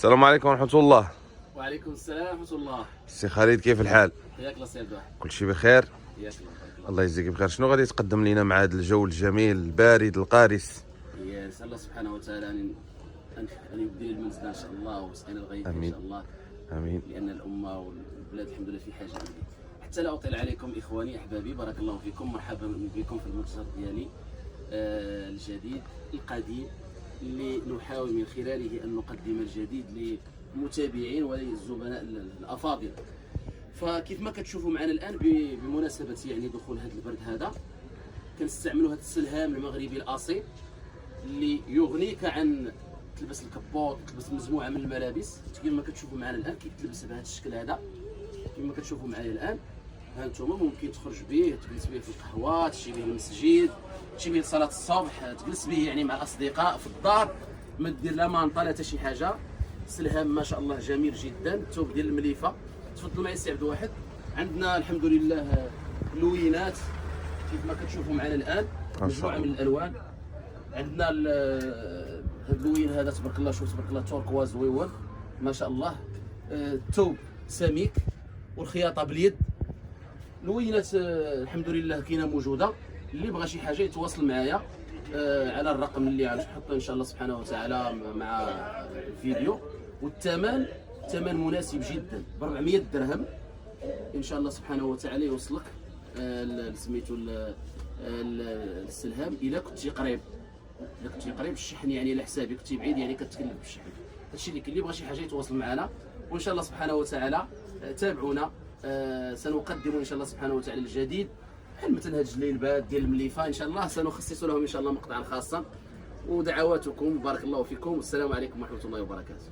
السلام عليكم ورحمة الله. وعليكم السلام ورحمة الله. سي خالد، كيف الحال؟ حياك الله سي عبد الواحد. كل شيء بخير؟ حياك الله يجزيك بخير. شنو غادي تقدم لنا مع هذا الجو الجميل البارد القارس؟ نسأل الله سبحانه وتعالى أن يبدل المنزل إن شاء الله ويسقينا الغيث إن شاء الله. آمين. لأن الأمة والبلاد الحمد لله في حاجة إليه. حتى لا أطيل عليكم إخواني أحبابي، بارك الله فيكم، مرحبا بكم في المنتشر ديالي الجديد القديم، اللي نحاول من خلاله أن نقدم الجديد للمتابعين وللزبناء الأفاضل. فكيف ما كتشوفوا معنا الآن بمناسبة يعني دخول هذا البرد هذا، كنستعملوا هذا السلهام المغربي الأصيل اللي يغنيك عن تلبس الكبوط، تلبس مجموعة من الملابس. كيف ما كتشوفوا معنا الآن كيتلبس بهذا الشكل هذا، كما كتشوفوا معايا الآن. ها انتم ممكن تخرج به، تجلس به في القهوة، تمشي به للمسجد، تمشي به لصلاة الصبح، تجلس به يعني مع الأصدقاء في الدار، ما دير لا مانطا لا حتى شي حاجة. سلهام ما شاء الله جميل جدا، الثوب ديال المليفة. تفضلوا معي السي عبد الواحد. عندنا الحمد لله لوينات كيف ما كتشوفوا معنا الآن، مجموعة من الألوان. عندنا هذا اللوين هذا تبارك الله، شوف تبارك الله، توركواز زويون ما شاء الله. الثوب سميك والخياطة باليد. لوينات الحمد لله كاينه موجوده. اللي بغى شي حاجه يتواصل معايا على الرقم اللي غنحطه ان شاء الله سبحانه وتعالى مع الفيديو. والثمن ثمن مناسب جدا ب 400 درهم ان شاء الله سبحانه وتعالى يوصلك سميتو السلهام. الا كنتي قريب، الشحن يعني على حسابي، كنتي بعيد يعني كتكلف بالشحن. هادشي اللي كاين. اللي بغى شي حاجه يتواصل معنا، وان شاء الله سبحانه وتعالى تابعونا. سنقدم ان شاء الله سبحانه وتعالى الجديد، بحال مثلا هاد الجليبات ديال المليفه ان شاء الله سنخصص لهم ان شاء الله مقطعا خاصا. ودعواتكم، بارك الله فيكم، والسلام عليكم ورحمه الله وبركاته.